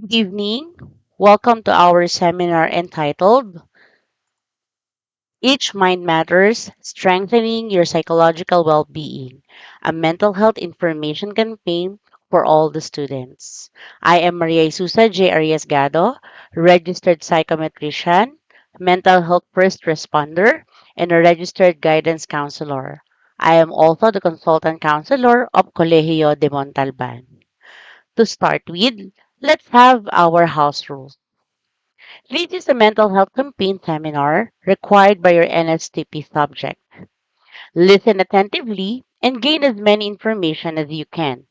Good evening. Welcome to our seminar entitled Each Mind Matters Strengthening Your Psychological Well-Being, a mental health information campaign for all the students. I am Maria Isusa J. Arias-Gado, registered psychometrician, mental health first responder, and a registered guidance counselor. I am also the consultant counselor of Colegio de Montalban. To start with, let's have our house rules. This is a mental health campaign seminar required by your NSTP subject. Listen attentively and gain as many information as you can.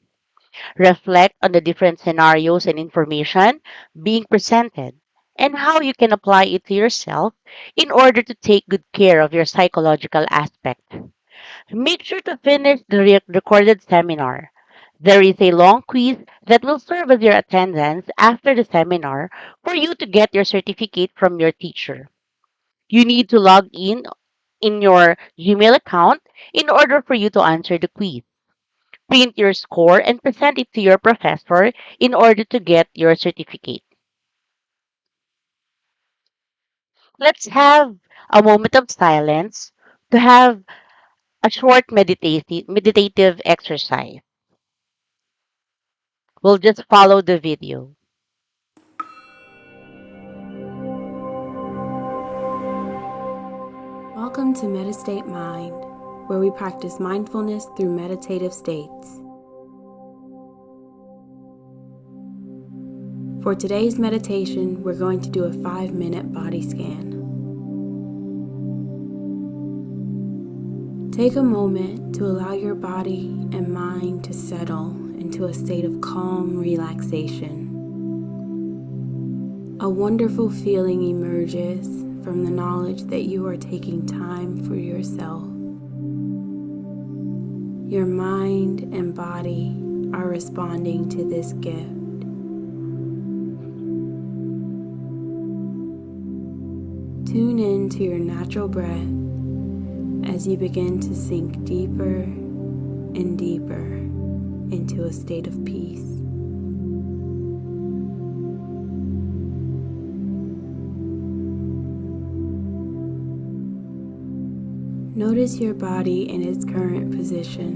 Reflect on the different scenarios and information being presented and how you can apply it to yourself in order to take good care of your psychological aspect. Make sure to finish the recorded seminar. There is a long quiz that will serve as your attendance after the seminar for you to get your certificate from your teacher. You need to log in your Gmail account in order for you to answer the quiz. Print your score and present it to your professor in order to get your certificate. Let's have a moment of silence to have a short meditative exercise. We'll just follow the video. Welcome to Metastate Mind, where we practice mindfulness through meditative states. For today's meditation, we're going to do a 5-minute body scan. Take a moment to allow your body and mind to settle into a state of calm relaxation. A wonderful feeling emerges from the knowledge that you are taking time for yourself. Your mind and body are responding to this gift. Tune in to your natural breath as you begin to sink deeper and deeper into a state of peace. Notice your body in its current position,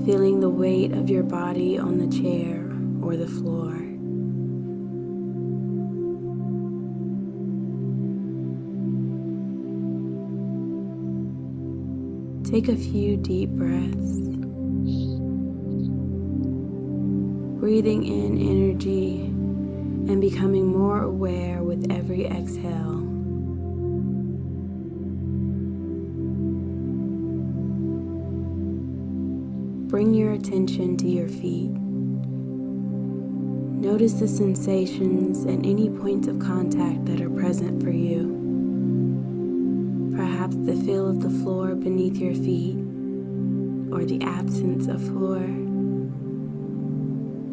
feeling the weight of your body on the chair or the floor. Take a few deep breaths, breathing in energy and becoming more aware with every exhale. Bring your attention to your feet. Notice the sensations and any points of contact that are present for you. Perhaps the feel of the floor beneath your feet, or the absence of floor.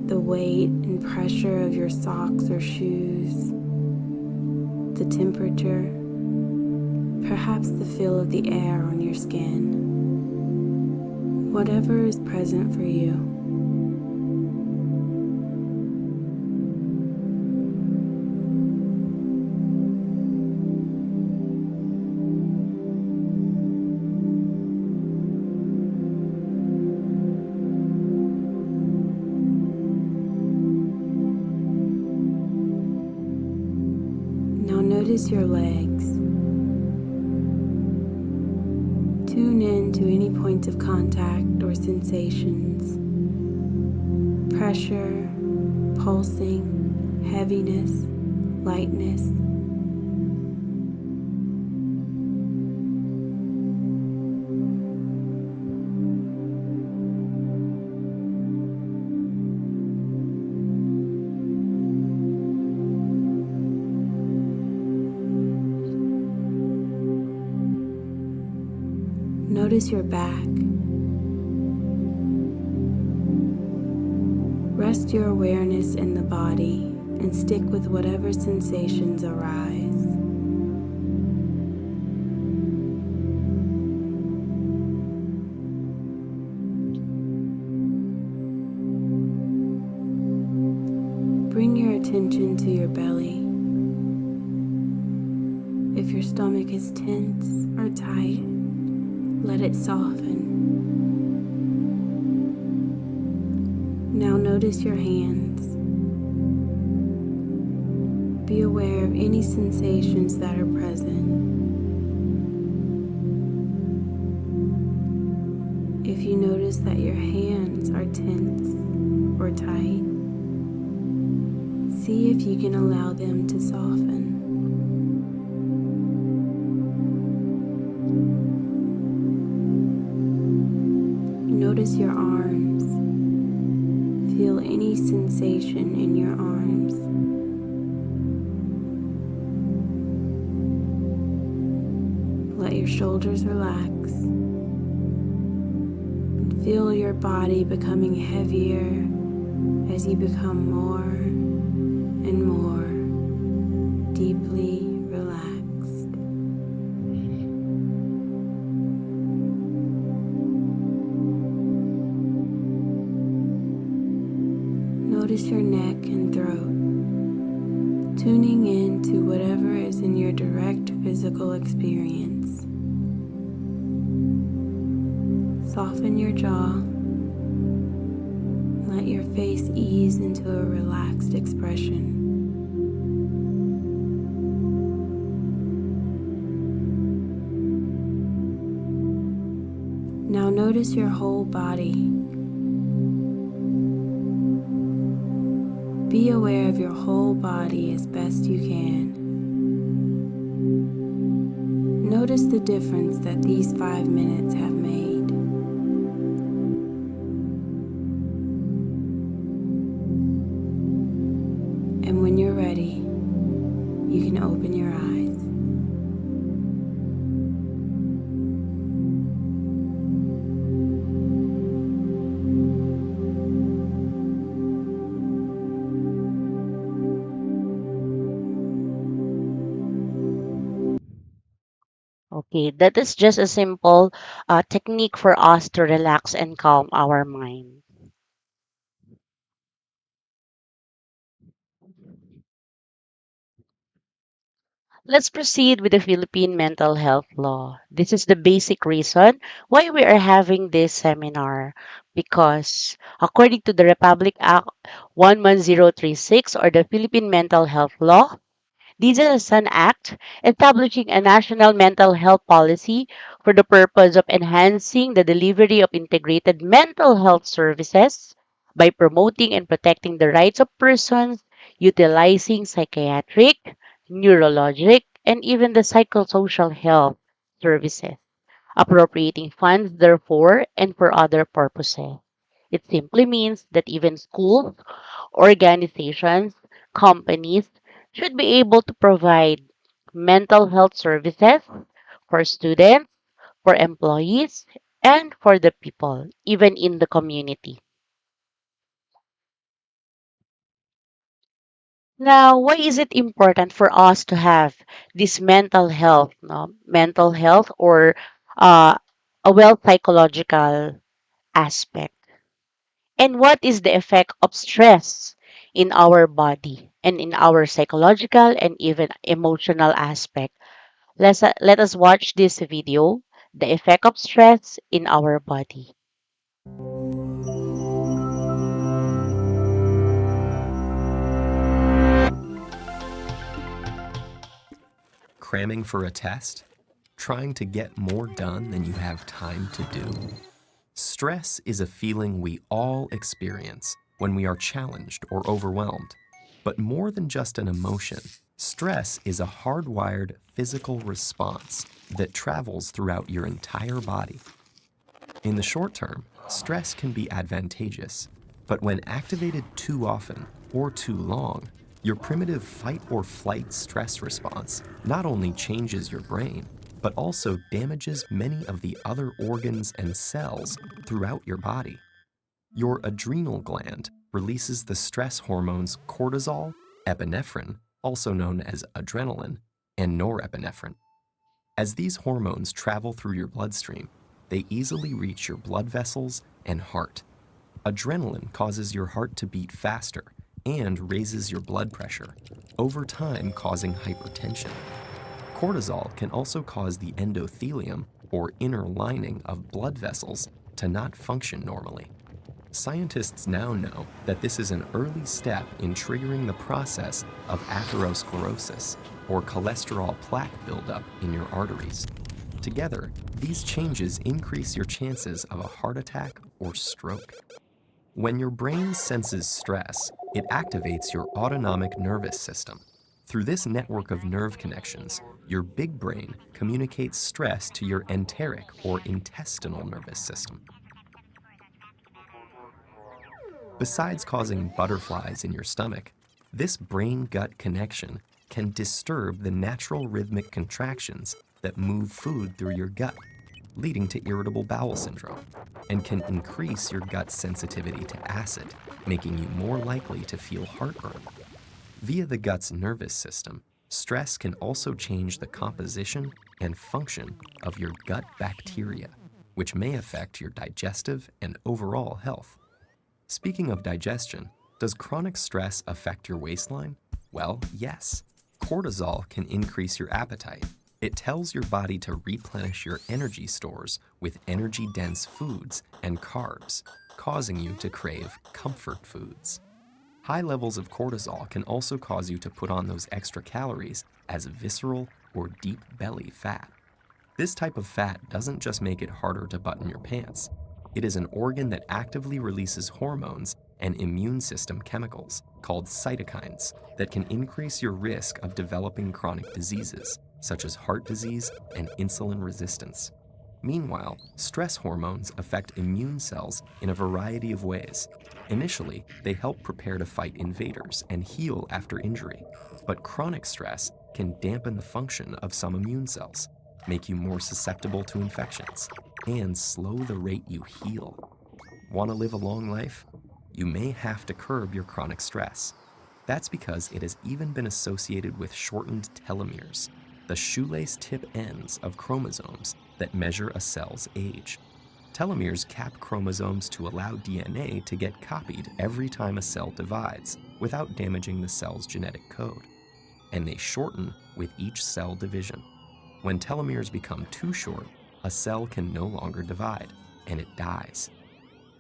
The weight and pressure of your socks or shoes. The temperature. Perhaps the feel of the air on your skin. Whatever is present for you. Now notice your legs. Tune in to any points of contact or sensations. Pressure, pulsing, heaviness, lightness. Notice your back. Rest your awareness in the body and stick with whatever sensations arise. Bring your attention to your belly. If your stomach is tense or tight, let it soften. Now notice your hands. Be aware of any sensations that are present. If you notice that your hands are tense or tight, see if you can allow them to soften. Notice your arms. Feel any sensation in your arms. Let your shoulders relax. And feel your body becoming heavier as you become more and more deeply relaxed. Notice your neck and throat, tuning in to whatever is in your direct physical experience. Soften your jaw. Let your face ease into a relaxed expression. Now notice your whole body. Be aware of your whole body as best you can. Notice the difference that these 5 minutes have made. And when you're ready, you can open your eyes. Okay, that is just a simple technique for us to relax and calm our mind. Let's proceed with the Philippine mental health law. This is the basic reason why we are having this seminar. Because according to the Republic Act 11036 or the Philippine Mental Health Law, this is an act establishing a national mental health policy for the purpose of enhancing the delivery of integrated mental health services by promoting and protecting the rights of persons utilizing psychiatric, neurologic, and even the psychosocial health services, appropriating funds therefore and for other purposes. It simply means that even schools, organizations, companies should be able to provide mental health services for students, for employees, and for the people, even in the community. Now, why is it important for us to have this mental health, no? Mental health or uh, a well psychological aspect? And what is the effect of stress in our body and in our psychological and even emotional aspect? Let us watch this video, the effect of stress in our body. Cramming for a test? Trying to get more done than you have time to do? Stress is a feeling we all experience when we are challenged or overwhelmed. But more than just an emotion, stress is a hardwired physical response that travels throughout your entire body. In the short term, stress can be advantageous, but when activated too often or too long, your primitive fight or flight stress response not only changes your brain, but also damages many of the other organs and cells throughout your body. Your adrenal gland releases the stress hormones cortisol, epinephrine, also known as adrenaline, and norepinephrine. As these hormones travel through your bloodstream, they easily reach your blood vessels and heart. Adrenaline causes your heart to beat faster and raises your blood pressure, over time causing hypertension. Cortisol can also cause the endothelium, or inner lining of blood vessels, to not function normally. Scientists now know that this is an early step in triggering the process of atherosclerosis, or cholesterol plaque buildup in your arteries. Together, these changes increase your chances of a heart attack or stroke. When your brain senses stress, it activates your autonomic nervous system. Through this network of nerve connections, your big brain communicates stress to your enteric or intestinal nervous system. Besides causing butterflies in your stomach, this brain gut connection can disturb the natural rhythmic contractions that move food through your gut, leading to irritable bowel syndrome, and can increase your gut's sensitivity to acid, making you more likely to feel heartburn. Via the gut's nervous system, stress can also change the composition and function of your gut bacteria, which may affect your digestive and overall health. Speaking of digestion, does chronic stress affect your waistline? Well, yes. Cortisol can increase your appetite. It tells your body to replenish your energy stores with energy dense foods and carbs, causing you to crave comfort foods. High levels of cortisol can also cause you to put on those extra calories as visceral or deep belly fat. This type of fat doesn't just make it harder to button your pants. It is an organ that actively releases hormones and immune system chemicals called cytokines that can increase your risk of developing chronic diseases such as heart disease and insulin resistance. Meanwhile, stress hormones affect immune cells in a variety of ways. Initially, they help prepare to fight invaders and heal after injury. But chronic stress can dampen the function of some immune cells, make you more susceptible to infections, and slow the rate you heal. Want to live a long life? You may have to curb your chronic stress. That's because it has even been associated with shortened telomeres, the shoelace tip ends of chromosomes that measure a cell's age. Telomeres cap chromosomes to allow DNA to get copied every time a cell divides without damaging the cell's genetic code. And they shorten with each cell division. When telomeres become too short, a cell can no longer divide, and it dies.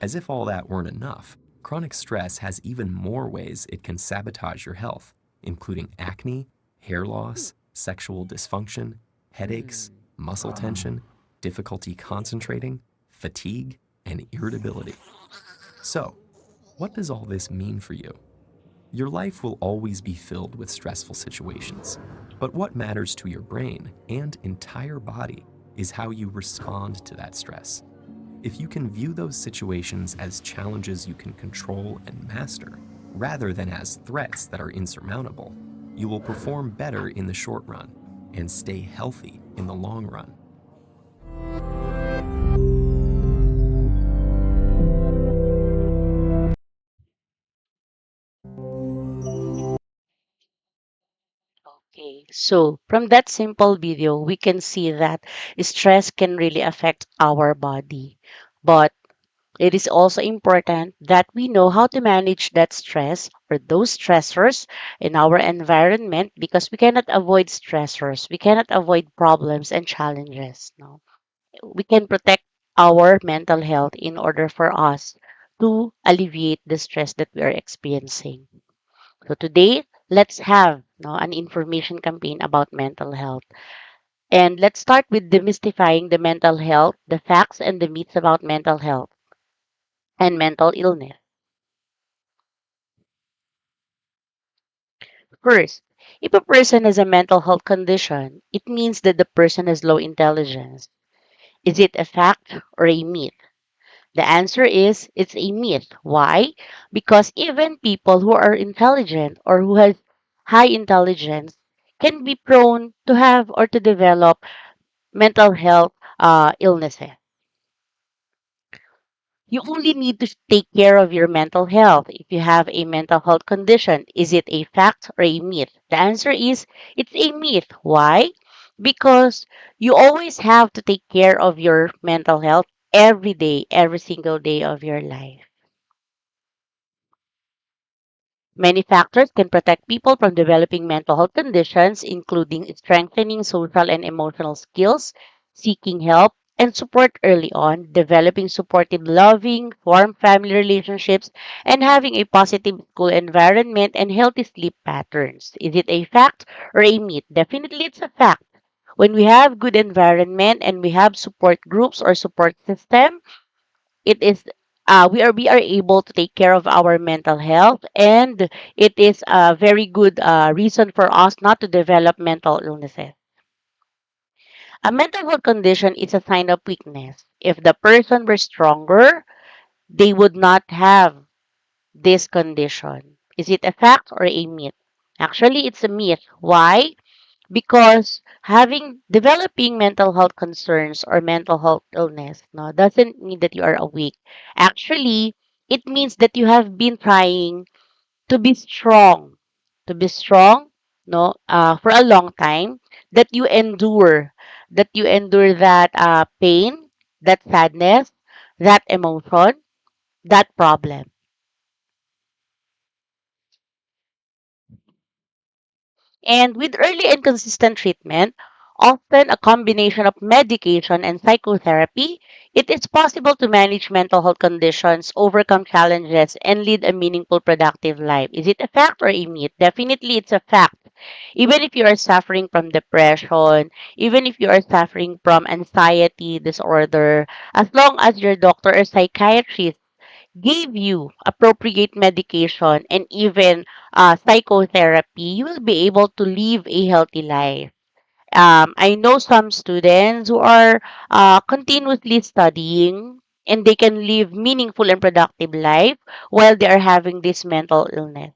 As if all that weren't enough, chronic stress has even more ways it can sabotage your health, including acne, hair loss, sexual dysfunction, headaches, muscle tension, difficulty concentrating, fatigue, and irritability. So, what does all this mean for you? Your life will always be filled with stressful situations, but what matters to your brain and entire body is how you respond to that stress. If you can view those situations as challenges you can control and master, rather than as threats that are insurmountable, you will perform better in the short run and stay healthy in the long run. Okay, so from that simple video, we can see that stress can really affect our body. But it is also important that we know how to manage that stress or those stressors in our environment because we cannot avoid stressors. We cannot avoid problems and challenges. No, we can protect our mental health in order for us to alleviate the stress that we are experiencing. So today, let's have no, an information campaign about mental health. And let's start with demystifying the mental health, the facts and the myths about mental health and mental illness. First, if a person has a mental health condition, it means that the person has low intelligence. Is it a fact or a myth? The answer is it's a myth. Why? Because even people who are intelligent or who have high intelligence can be prone to have or to develop mental health illnesses. You only need to take care of your mental health. If you have a mental health condition, is it a fact or a myth? The answer is it's a myth. Why? Because you always have to take care of your mental health every day, every single day of your life. Many factors can protect people from developing mental health conditions, including strengthening social and emotional skills, seeking help and support early on, developing supportive, loving, warm family relationships, and having a positive school environment and healthy sleep patterns. Is it a fact or a myth? Definitely it's a fact. When we have good environment and we have support groups or support system, it is we are able to take care of our mental health, and it is a very good reason for us not to develop mental illnesses. A mental health condition is a sign of weakness. If the person were stronger, they would not have this condition. Is it a fact or a myth? Actually, it's a myth. Why? Because having developing mental health concerns or mental health illness no doesn't mean that you are awake. Actually, it means that you have been trying to be strong, to be strong, no, for a long time, that you endure that pain, that sadness, that emotion, that problem. And with early and consistent treatment, often a combination of medication and psychotherapy, it is possible to manage mental health conditions, overcome challenges, and lead a meaningful, productive life. Is it a fact or a myth? Definitely, it's a fact. Even if you are suffering from depression, even if you are suffering from anxiety disorder, as long as your doctor or psychiatrist gave you appropriate medication and even psychotherapy, you will be able to live a healthy life. I know some students who are continuously studying and they can live meaningful and productive life while they are having this mental illness.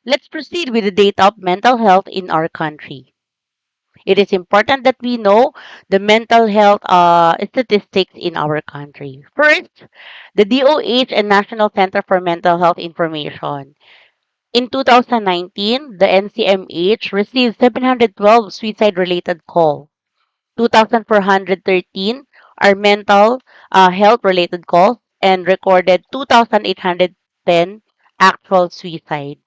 Let's proceed with the data of mental health in our country. It is important that we know the mental health statistics in our country. First, the DOH and National Center for Mental Health Information. In 2019, the NCMH received 712 suicide-related calls. 2,413 are mental health-related calls and recorded 2,810 actual suicide.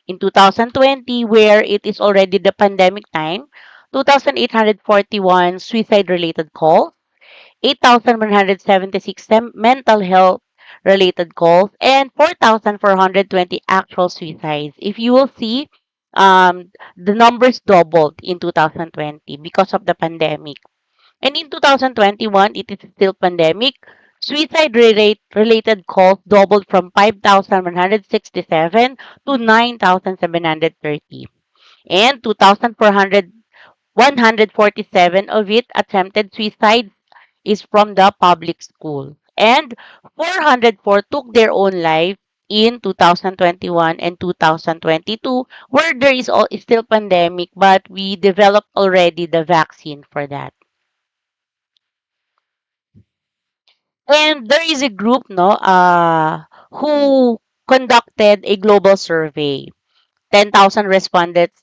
In 2020, where it is already the pandemic time, 2,841 suicide-related calls, 8,176 mental health related calls, and 4,420 actual suicides. If you will see, the numbers doubled in 2020 because of the pandemic. And in 2021, it is still pandemic. Suicide rate related calls doubled from 5,167 to 9,730. And 147 of it attempted suicide is from the public school. And 404 took their own life in 2021 and 2022, where there is still pandemic, but we developed already the vaccine for that. And there is a group, no, who conducted a global survey. 10,000 respondents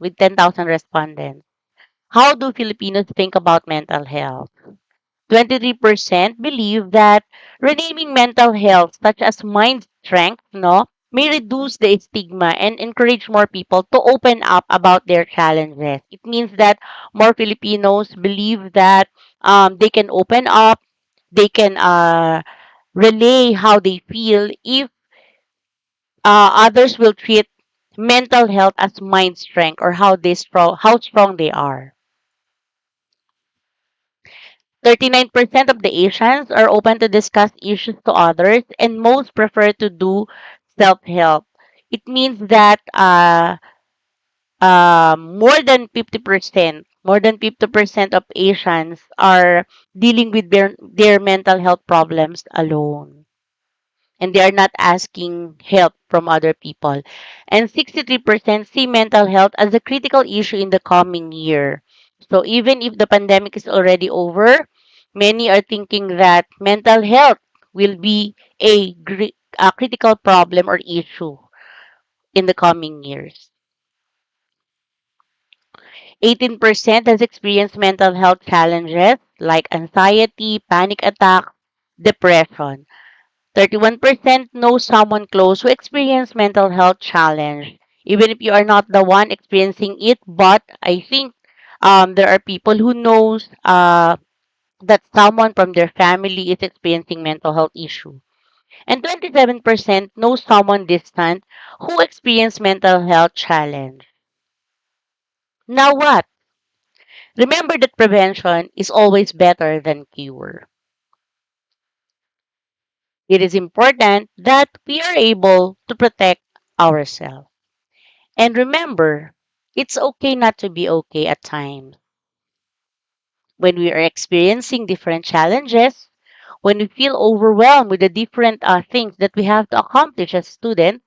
with 10,000 respondents. How do Filipinos think about mental health? 23% believe that renaming mental health, such as mind strength, no, may reduce the stigma and encourage more people to open up about their challenges. It means that more Filipinos believe that they can open up, they can relay how they feel if others will treat mental health as mind strength or how strong they are. 39% of the Asians are open to discuss issues to others, and most prefer to do self-help. It means that more than 50% of Asians are dealing with their mental health problems alone, and they are not asking help from other people. And 63% see mental health as a critical issue in the coming year. So even if the pandemic is already over, many are thinking that mental health will be a critical problem or issue in the coming years. 18% has experienced mental health challenges like anxiety, panic attack, depression. 31% know someone close who experienced mental health challenge, even if you are not the one experiencing it. But I think there are people who knows that someone from their family is experiencing mental health issue. And 27% know someone distant who experienced mental health challenge. Now what? Remember that prevention is always better than cure. It is important that we are able to protect ourselves. And remember, it's okay not to be okay at times. When we are experiencing different challenges, when we feel overwhelmed with the different things that we have to accomplish as students,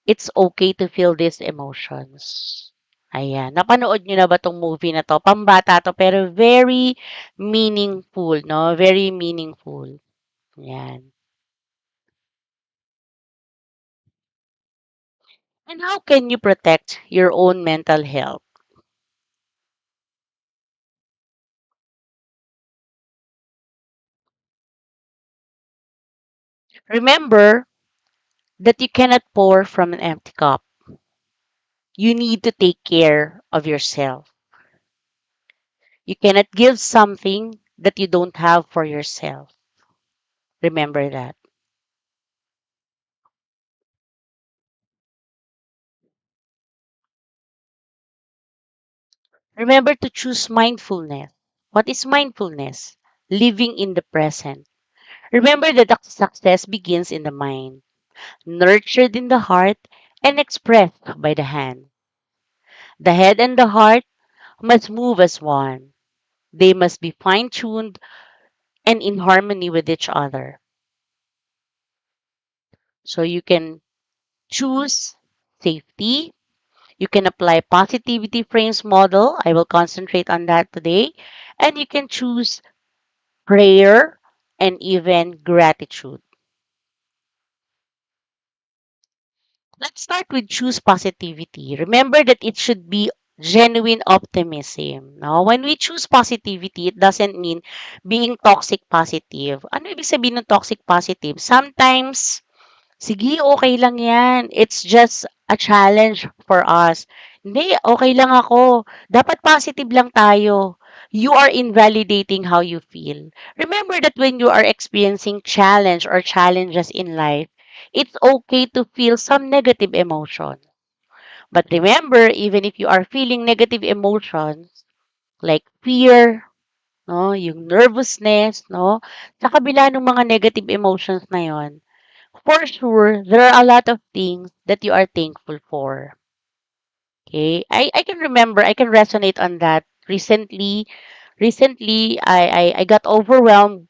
it's okay to feel these emotions. Ayan. Napanood nyo na ba tong movie na to? Pambata to, pero very meaningful, no? Very meaningful. Ayan. And how can you protect your own mental health? Remember that you cannot pour from an empty cup. You need to take care of yourself. You cannot give something that you don't have for yourself. Remember that. Remember to choose mindfulness. What is mindfulness? Living in the present. Remember that the success begins in the mind, nurtured in the heart, and expressed by the hand. The head and the heart must move as one. They must be fine tuned and in harmony with each other. So you can choose safety. You can apply positivity frames model. I will concentrate on that today. And you can choose prayer and even gratitude. Let's start with choose positivity. Remember that it should be genuine optimism. No? When we choose positivity, it doesn't mean being toxic positive. Ano ibig sabihin ng toxic positive? Sometimes sige, okay lang yan. It's just a challenge for us. Hindi, okay lang ako. Dapat positive lang tayo. You are invalidating how you feel. Remember that when you are experiencing challenge or challenges in life, it's okay to feel some negative emotion. But remember, even if you are feeling negative emotions, like fear, no, yung nervousness, no, sa kabila ng mga negative emotions na yon, for sure, there are a lot of things that you are thankful for. Okay? I can remember, I can resonate on that. Recently, I got overwhelmed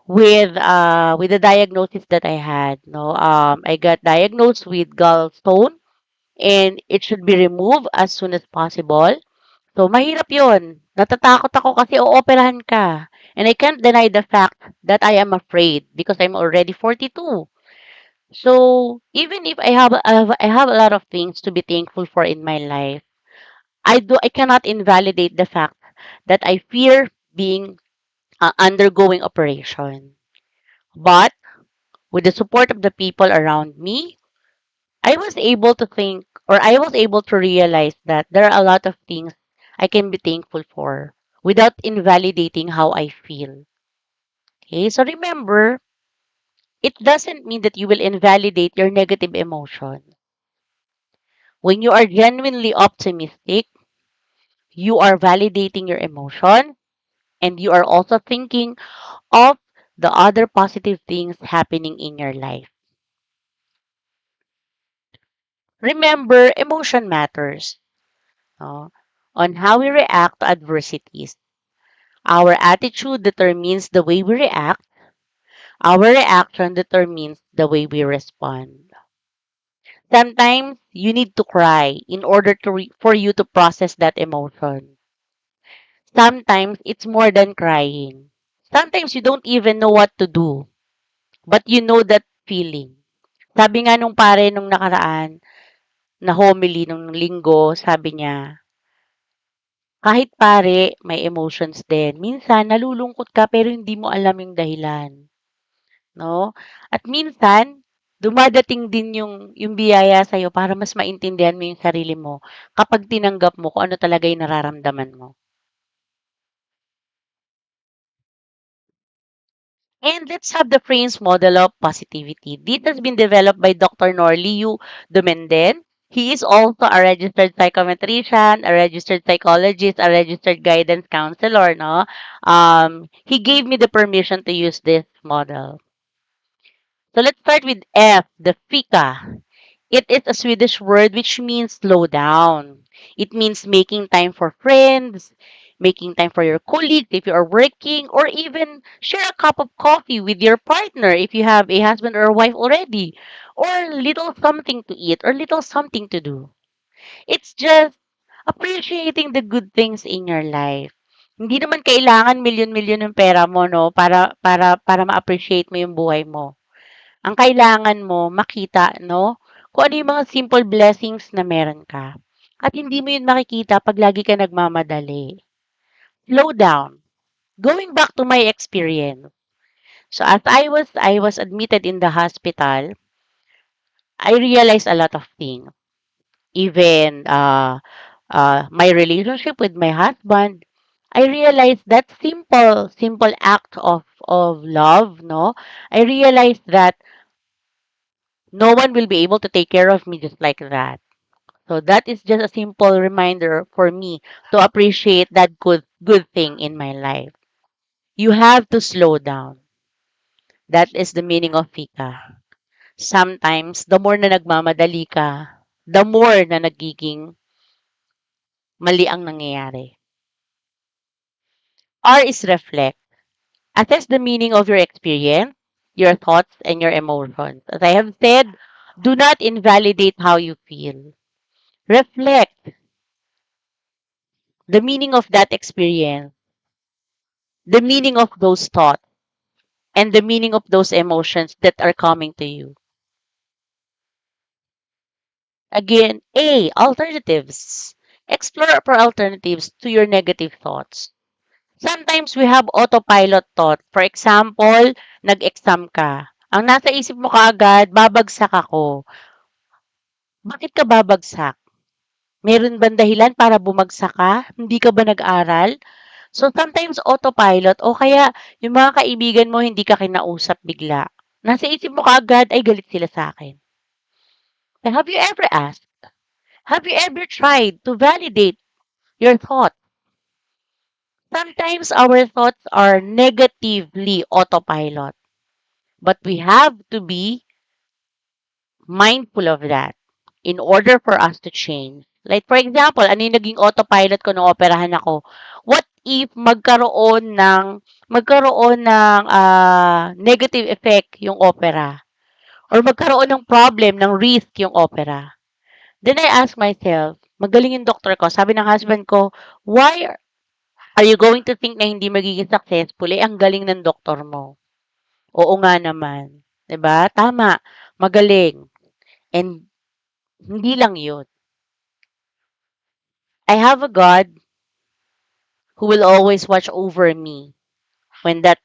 with the diagnosis that I had. No, I got diagnosed with gallstone and it should be removed as soon as possible. So, mahirap yon. Natatakot ako kasi ooperahan ka. And I can't deny the fact that I am afraid because I'm already 42. So even if I have a lot of things to be thankful for in my life, I cannot invalidate the fact that I fear being undergoing operation. But with the support of the people around me, I was able to think or I was able to realize that there are a lot of things I can be thankful for without invalidating how I feel. Okay, so remember, it doesn't mean that you will invalidate your negative emotion. When you are genuinely optimistic, you are validating your emotion and you are also thinking of the other positive things happening in your life. Remember, emotion matters, no? On how we react to adversities. Our attitude determines the way we react. Our reaction determines the way we respond. Sometimes you need to cry in order for you to process that emotion. Sometimes it's more than crying. Sometimes you don't even know what to do, but you know that feeling. Sabi nga nung pare nung nakaraan, na homily nung linggo, sabi niya, kahit pare, may emotions din. Minsan, nalulungkot ka pero hindi mo alam yung dahilan. no? At minsan, dumadating din yung biyaya sa'yo para mas maintindihan mo yung sarili mo kapag tinanggap mo kung ano talaga yung nararamdaman mo. And let's have the Frames model of positivity. This has been developed by Dr. Norliu Dumenden. He is also a registered psychometrician, a registered psychologist, a registered guidance counselor. No, he gave me the permission to use this model. So let's start with F, the fika. It is a Swedish word which means slow down. It means making time for friends, making time for your colleagues if you are working, or even share a cup of coffee with your partner if you have a husband or a wife already, or little something to eat or little something to do. It's just appreciating the good things in your life. Hindi naman kailangan milyon-milyon ng pera mo, no, para ma-appreciate mo yung buhay mo. Ang kailangan mo makita, 'no, kung ano yung mga simple blessings na meron ka. At hindi mo yun makikita 'pag lagi ka nagmamadali. Slow down. Going back to my experience. So as I was admitted in the hospital, I realized a lot of things. Even my relationship with my husband, I realized that simple act of love, no? I realized that no one will be able to take care of me just like that. So that is just a simple reminder for me to appreciate that good thing in my life. You have to slow down. That is the meaning of fika. Sometimes, the more na nagmamadali ka, the more na nagiging mali ang nangyayari. R is reflect. Assess the meaning of your experience, your thoughts, and your emotions. As I have said, do not invalidate how you feel. Reflect the meaning of that experience, the meaning of those thoughts, and the meaning of those emotions that are coming to you. Again, A, alternatives. Explore for alternatives to your negative thoughts. Sometimes we have autopilot thought. For example, nag-exam ka. Ang nasa isip mo kaagad, babagsak ako. Bakit ka babagsak? Meron bang dahilan para bumagsak ka? Hindi ka ba nag-aral? So sometimes autopilot o kaya yung mga kaibigan mo hindi ka kinausap bigla. Nasa isip mo kaagad ay galit sila sa akin. Have you ever asked? Have you ever tried to validate your thoughts? Sometimes our thoughts are negatively autopilot, but we have to be mindful of that in order for us to change. Like for example, ano yung naging autopilot ko nung operahan ako? What if magkaroon ng negative effect yung opera? Or magkaroon ng problem, ng risk yung opera? Then I ask myself, magaling yung doktor ko. Sabi ng husband ko, why are you going to think na hindi magiging successful? Eh, ang galing ng doktor mo. Oo nga naman. 'Di ba? Tama. Magaling. And hindi lang yun. I have a God who will always watch over me when that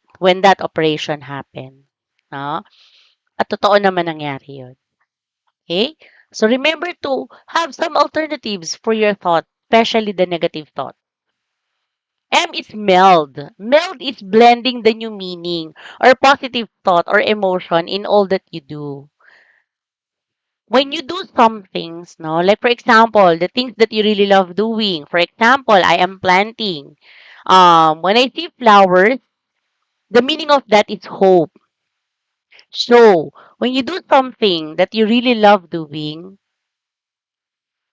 operation happened. No? At totoo naman nangyari yun. Okay? So remember to have some alternatives for your thought, especially the negative thought. M is meld. Meld is blending the new meaning or positive thought or emotion in all that you do. When you do some things, no, like for example, the things that you really love doing. For example, I am planting. When I see flowers, the meaning of that is hope. So, when you do something that you really love doing,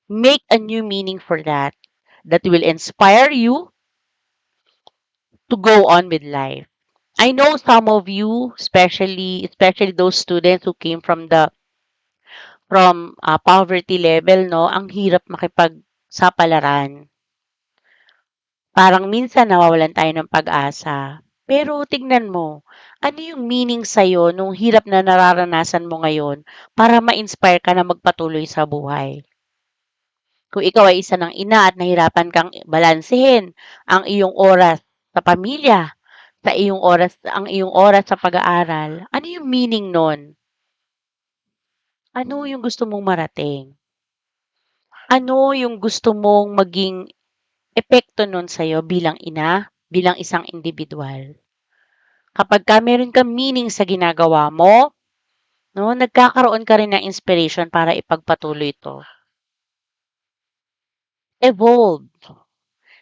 make a new meaning for that that will inspire you to go on with life. I know some of you, especially those students who came from poverty level, no, ang hirap makipagsapalaran. Parang minsan nawawalan tayo ng pag-asa. Pero tignan mo, ano yung meaning sa'yo nung hirap na nararanasan mo ngayon para ma-inspire ka na magpatuloy sa buhay? Kung ikaw ay isa ng ina at nahirapan kang balansehin ang iyong oras sa pamilya, sa iyong oras ang iyong oras sa pag-aaral, ano yung meaning nun? Ano yung gusto mong marating? Ano yung gusto mong maging epekto nun sa'yo bilang ina, bilang isang individual? Kapagka meron kang meaning sa ginagawa mo, 'no, nagkakaroon ka rin ng inspiration para ipagpatuloy ito. Evolve,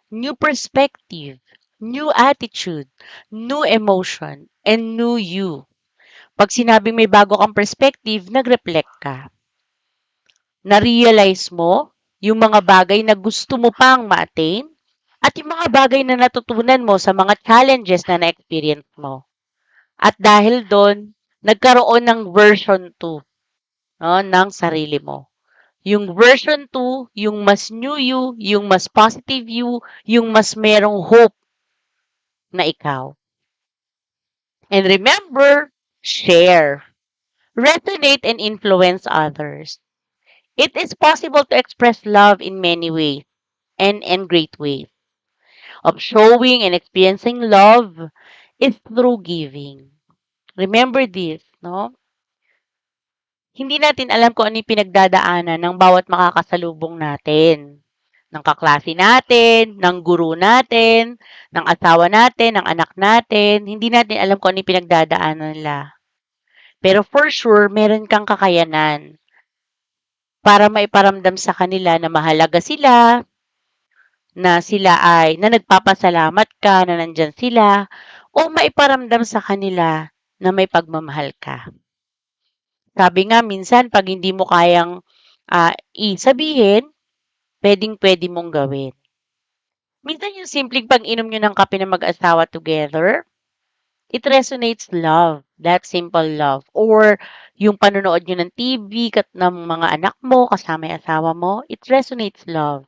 new perspective, new attitude, new emotion, and new you. 'Pag sinabing may bago kang perspective, nag-reflect ka. Na-realize mo yung mga bagay na gusto mo pang ma-attain at yung mga bagay na natutunan mo sa mga challenges na na-experience mo. At dahil doon, nagkaroon ng version 2, no, ng sarili mo. Yung version 2, yung mas new you, yung mas positive you, yung mas merong hope na ikaw. And remember, share, resonate, and influence others. It is possible to express love in many ways and in great ways. Of showing and experiencing love is through giving. Remember this, no? Hindi natin alam kung ano yung pinagdadaanan ng bawat makakasalubong natin. Ng kaklase natin, ng guru natin, ng asawa natin, ng anak natin. Hindi natin alam kung ano yung pinagdadaanan nila. Pero for sure, meron kang kakayanan para maiparamdam sa kanila na mahalaga sila, na nagpapasalamat ka na nandyan sila, o maiparamdam sa kanila na may pagmamahal ka. Sabi nga minsan 'pag hindi mo kayang, sabihin, puwedeng-puwede mong gawin. Minsan yung simpleng pag-inom niyo ng kape ng mag-asawa together, it resonates love, that simple love. Or yung panonood niyo ng TV ng mga anak mo kasama yung asawa mo, it resonates love.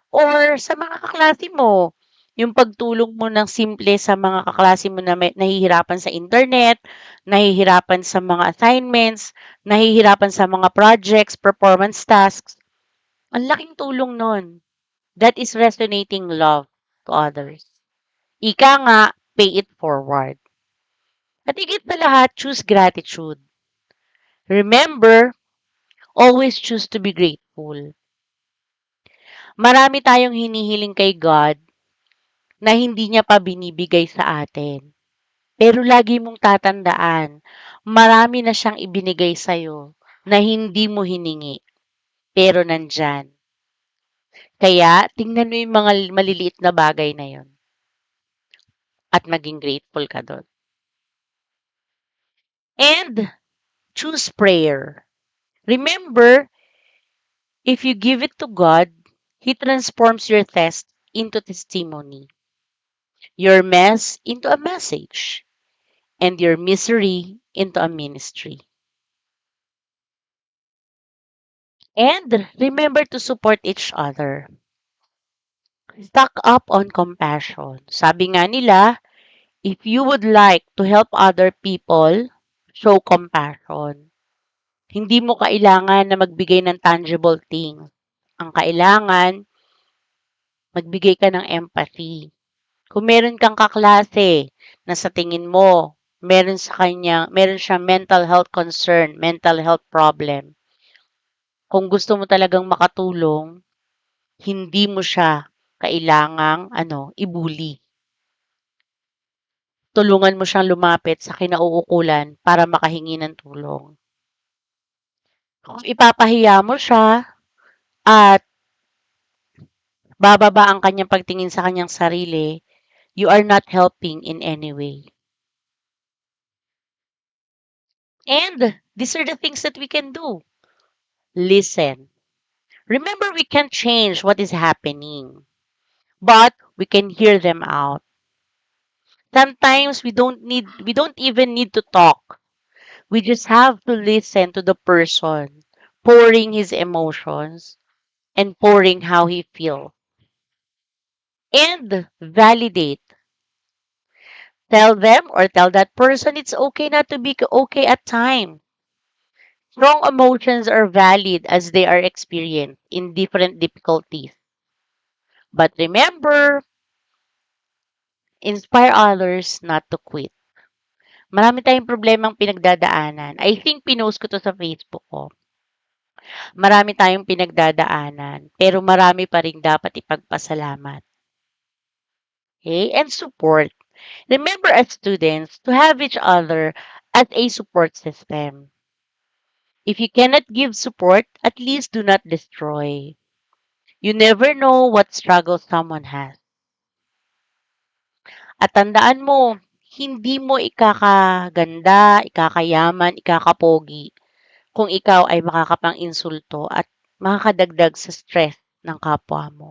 Or sa mga kaklase mo, yung pagtulong mo ng simple sa mga kaklase mo na nahihirapan sa internet, nahihirapan sa mga assignments, nahihirapan sa mga projects, performance tasks, ang laking tulong nun. That is resonating love to others. Ika nga, pay it forward. At higit sa lahat, choose gratitude. Remember, always choose to be grateful. Marami tayong hinihiling kay God na hindi niya pa binibigay sa atin. Pero lagi mong tatandaan, marami na siyang ibinigay sa'yo na hindi mo hiningi, pero nandyan. Kaya, tingnan mo yung mga maliliit na bagay na yon at maging grateful ka doon. And, choose prayer. Remember, if you give it to God, He transforms your test into testimony, your mess into a message, and your misery into a ministry. And remember to support each other. Stock up on compassion. Sabi nga nila, if you would like to help other people, show compassion. Hindi mo kailangan na magbigay ng tangible things. Ang kailangan, magbigay ka ng empathy. Kung meron kang kaklase na sa tingin mo, meron siyang mental health concern, mental health problem. Kung gusto mo talagang makatulong, hindi mo siya kailangang i-bully. Tulungan mo siyang lumapit sa kinauukulan para makahingi ng tulong. Kung ipapahiya mo siya at bababa ang kanyang pagtingin sa kanyang sarili, you are not helping in any way. And these are the things that we can do. Listen. Remember, we can't change what is happening, but we can hear them out. Sometimes we don't even need to talk. We just have to listen to the person pouring his emotions and pouring how he feels. And validate. Tell them or tell that person it's okay not to be okay at times. Strong emotions are valid as they are experienced in different difficulties. But remember, Inspire others not to quit. Marami tayong problemang pinagdadaanan. I think pinost ko to sa Facebook ko. Marami tayong pinagdadaanan, pero marami pa ring dapat ipagpasalamat. Okay? And support. Remember as students to have each other as a support system. If you cannot give support, at least do not destroy. You never know what struggle someone has. At tandaan mo, hindi mo ikakaganda, ikakayaman, ikakapogi kung ikaw ay makakapang-insulto at makakadagdag sa stress ng kapwa mo.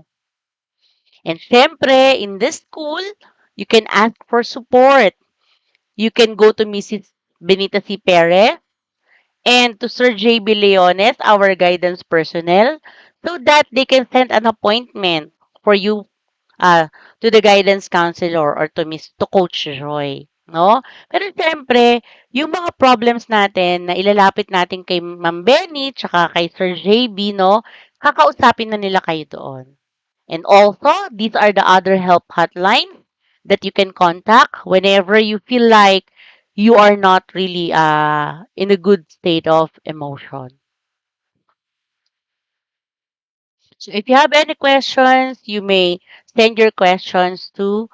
And syempre, in this school, you can ask for support. You can go to Mrs. Benita C. Perez and to Sir J.B. Leones, our guidance personnel, so that they can send an appointment for you uh, to the guidance counselor or to Coach Joy. No? Pero siyempre, yung mga problems natin na ilalapit natin kay Ma'am Benny tsaka kay Sir JB, no? Kakausapin na nila kayo doon. And also, these are the other help hotlines that you can contact whenever you feel like you are not really in a good state of emotion. So if you have any questions, you may send your questions to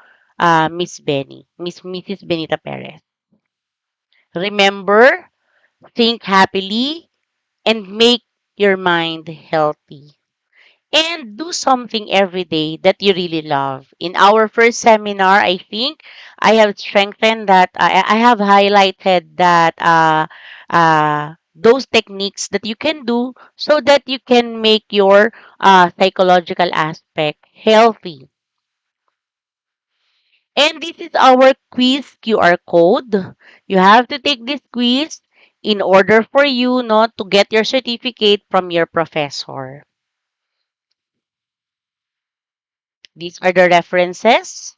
Miss Benny, Mrs. Benita Perez. Remember, think happily and make your mind healthy. And do something every day that you really love. In our first seminar, I think I have strengthened that. I have highlighted that those techniques that you can do so that you can make your psychological aspect healthy. And this is our quiz QR code. You have to take this quiz in order for you not to get your certificate from your professor. These are the references.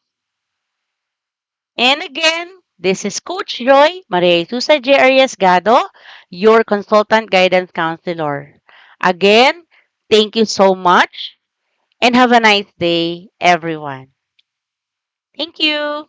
And again, this is Coach Joy Maria Susa J. Arriesgado, your consultant guidance counselor. Again, thank you so much and have a nice day, everyone. Thank you.